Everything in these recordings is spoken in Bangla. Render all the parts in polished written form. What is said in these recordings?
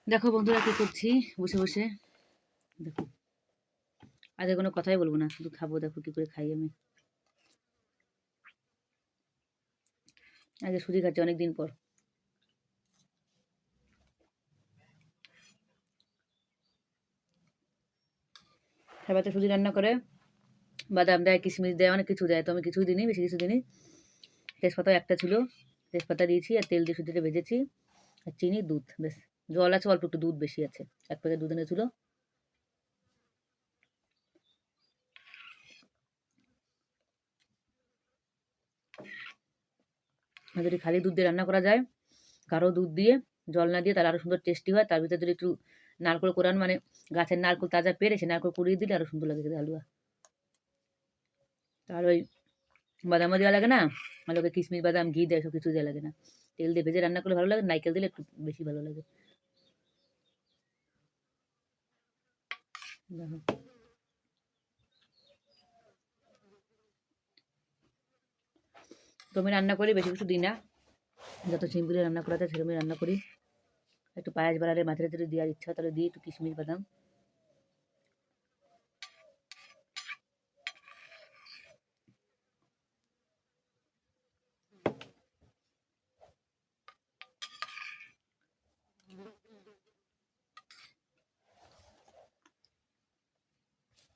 দেখো বন্ধুরা কি করছি বসে বসে। দেখো আগে কোনো কথাই বলবো না, শুধু খাবো। দেখো কি করে খাই আমি। আগে সুজি খাচ্ছি অনেকদিন পর। খাবারতে সুজি রান্না করে বাদাম দেয়, কিশমিশ দেয়, অনেক কিছু দেয়। তো আমি কিছুই দিইনি, বেশি কিছু দিইনি। তেজপাতা একটা ছিল, তেজপাতা দিয়েছি আর তেল দিয়ে সুজিটা ভেজেছি। আর চিনি, দুধ, বেশ। জল আছে অল্প, একটু দুধ বেশি আছে। 1 প্যাকেট দুধ এনেছিল। আর যদি খালি দুধ দিয়ে রান্না করা যায়, গাঢ় দুধ দিয়ে, জল না দিয়ে, তাহলে আরো সুন্দর টেস্টি হয়। তার ভিতরে যদি একটু নারকেল কোরান, মানে গাছের নারকেল তাজা পেরে সে নারকেল কুড়িয়ে দিলে আরো সুন্দর লাগে খেতে হালুয়া। তার ওই বাদামও দেওয়া লাগে না, আর লোকে কিশমিশ বাদাম ঘি দেয়, সব কিছু দেওয়া লাগে না। তেল দিয়ে ভেজে রান্না করলে ভালো লাগে, নারকেল দিলে একটু বেশি ভালো লাগে। দেখো তো আমি রান্না করি, বেশি কিছু দিই না, যত সিম্পলি রান্না করা যায় সেরকমই রান্না করি। একটু পায়েস বাড়ালে মাঝে যদি দেওয়ার ইচ্ছা তাহলে দিই একটু কিশমিশ বাদাম।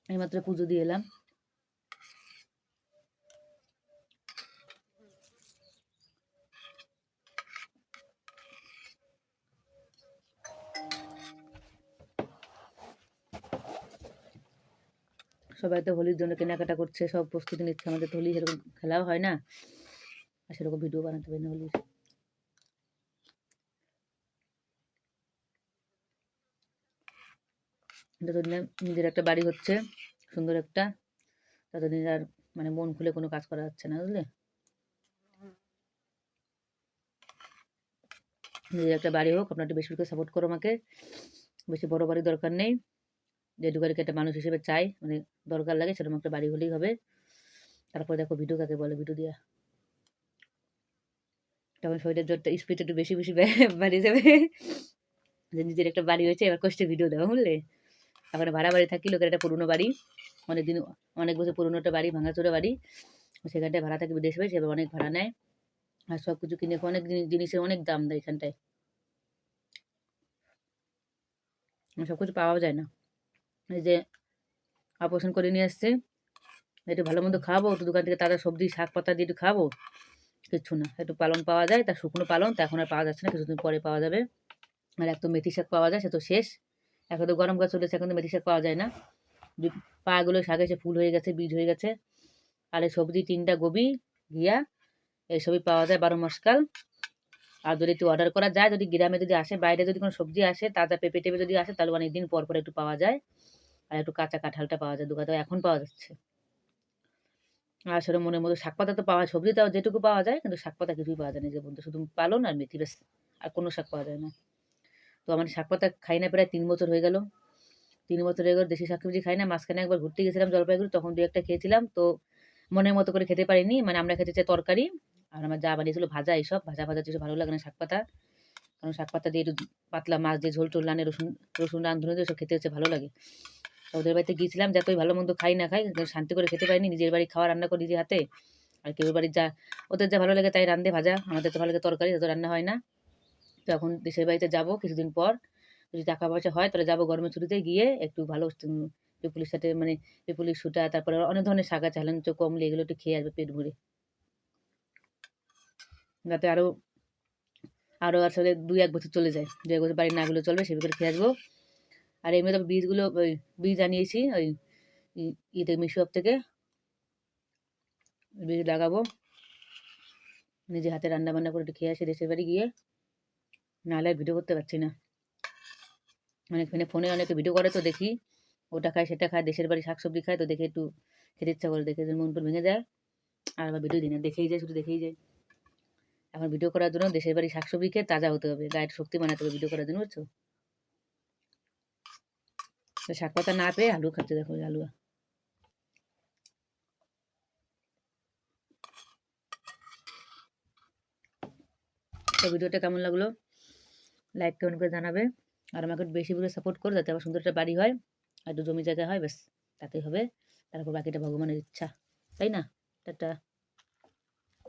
এইমাত্র পুজো দিয়ে এলাম। সবাই তো হোলির জন্য কেনাকাটা করছে, সব প্রস্তুতি নিচ্ছে। আমাদের তো হোলি সেরকম খেলাও হয় না, আর সেরকম ভিডিও বানাতে পারি না হোলির। যতদিন নিজের একটা বাড়ি হচ্ছে সুন্দর একটা, ততদিন আর মানে মন খুলে কোনো কাজ করা যাচ্ছে না, বুঝলে। নিজের একটা বাড়ি হোক, আপনার একটু বেশি করে সাপোর্ট করো আমাকে। বেশি বড় বাড়ির দরকার নেই, যেটুকু আর কি একটা মানুষ হিসেবে চাই, মানে দরকার লাগে, সেরকম একটা বাড়ি হলেই হবে। তারপর দেখো ভিডিও কাকে বলে, ভিডিও দিয়া তখন শরীরের জোরটা স্পিড একটু বেশি বেশি বাড়িয়ে যাবে। যে নিজের একটা বাড়ি হয়েছে, এবার কষ্টে ভিডিও দেওয়া, বুঝলে। এখন ভাড়া বাড়ি থাকি, লোকের একটা পুরোনো বাড়ি, অনেকদিন, অনেক বছর পুরোনো একটা বাড়ি, ভাঙাচোরা বাড়ি, সেখানটায় ভাড়া থাকি, বিদেশ হয়ে সেবার অনেক ভাড়া নেয়। আর সব কিছু কিনে অনেক জিনিসের অনেক দাম দেয় এখানটায়, সব কিছু পাওয়া যায় না। এই যে অপারেশন করে নিয়ে আসছে, একটু ভালো মন্দ খাবো, একটু দোকান থেকে তাজা সবজি শাক পাতা দিয়ে একটু খাবো, কিচ্ছু না। একটু পালং পাওয়া যায়, তার শুকনো পালং, তা এখন আর পাওয়া যাচ্ছে না, কিছুদিন পরে পাওয়া যাবে। আর এক তো মেথি শাক পাওয়া যায়, সে তো শেষ। এখন তো গরম গাছ চলেছে, এখন তো মেথি শাক পাওয়া যায় না। পাগুলো শাক এসে ফুল হয়ে গেছে, বীজ হয়ে গেছে। আর এই সবজি 3টা গোবি, ঘিয়া, এইসবই পাওয়া যায় 12 মাসকাল। আর যদি একটু অর্ডার করা যায়, যদি গ্রামে যদি আসে, বাইরে যদি কোনো সবজি আসে, তাজা পেঁপে টেপে যদি আসে, তাহলে অনেকদিন পর পর একটু পাওয়া যায়। আর একটু কাঁচা কাঁঠালটা পাওয়া যায়, দোকানে এখন পাওয়া যাচ্ছে। আর সেরকম মনের মতো শাক পাতা তো পাওয়া, সবজি তাও যেটুকু পাওয়া যায়, কিন্তু শাক পাতা কিছুই পাওয়া যায় না যে বন্ধু, শুধু পালন আর মেথি, ব্যাস। আর কোনো শাক পাওয়া যায় না। তো আমার শাক পাতা খাই না প্রায় 3 বছর হয়ে গেল। 3 বছর হয়ে গেল দেশি শাকসবজি খাই না। মাঝখানে একবার ঘুরতে গেছিলাম জলপাইগুড়ি, তখন দু একটা খেয়েছিলাম, তো মনের মতো করে খেতে পারিনি। মানে আমরা খেতে চাই তরকারি, আর আমার যা বানিয়েছিল ভাজা, এইসব ভাজা ভাজা যেসব ভালো লাগে না শাক পাতা। কারণ শাক পাতা দিয়ে একটু পাতলা মাছ দিয়ে ঝোল টোল রান্নে, রসুন রসুন রাঁধুনি দিয়ে সব খেতে হচ্ছে ভালো লাগে। তো ওদের বাড়িতে গিয়েছিলাম, যতই ভালো মন্দ খাই না খাই, কিন্তু শান্তি করে খেতে পারিনি। নিজের বাড়ি খাওয়া রান্না করি নিজের হাতে, আর কেউ বাড়ির যা, ওদের যা ভালো লাগে তাই রান্ধে ভাজা, আমাদের তো ভালো লাগে তরকারি, তত রান্না হয় না। তো এখন দেশের বাড়িতে যাবো কিছুদিন পর, যদি টাকা পয়সা হয় তাহলে যাবো গরমের ছুটিতে, গিয়ে একটু ভালো পিপুলির সাথে, মানে পিপুলির সুটা, তারপরে অনেক ধরনের শাক আছে, হেলেঞ্চো কমলি, এগুলো একটু খেয়ে আসবে পেট ভরে, যাতে আরো আরো আসলে 2-1 বছর চলে যায়, 2-1 বছর বাড়ির নাগুলো চলবে, সেগুলো খেয়ে আসবো। আর এমনি তো বীজগুলো, ওই বীজ আনিয়েছি ওই ইতে মিশো থেকে, বীজ লাগাবো। নিজে হাতে রান্না বান্না করে একটু খেয়ে আসি দেশের বাড়ি গিয়ে, নাহলে আর ভিডিও করতে পারছি না। মানে ফোনে অনেকে ভিডিও করে, তো দেখি ওটা খায় সেটা খায়, দেশের বাড়ি শাকসবজি খায়, তো দেখে একটু খেতে ইচ্ছা করে, দেখে মন টন ভেঙে যায়। আর আবার ভিডিও দিই না, দেখেই যায়, শুধু দেখেই যায়। এখন ভিডিও করার জন্য দেশের বাড়ি শাকসবজি খেয়ে তাজা হতে হবে, গায়ের শক্তি বানাতে হবে ভিডিও করার জন্য, বুঝছো। তো শাক পাতা না পেয়ে আলু খাচ্ছে, দেখো আলু। তো ভিডিওটা কেমন লাগলো, লাইক কমেন্ট করে জানাবে। আর আমাকে একটু বেশি করে সাপোর্ট করো, যাতে আমার সুন্দর একটা বাড়ি হয় আর একটু জমি জায়গা হয়, ব্যাস তাতেই হবে। তারপর বাকিটা ভগবানের ইচ্ছা, তাই না? টাটা।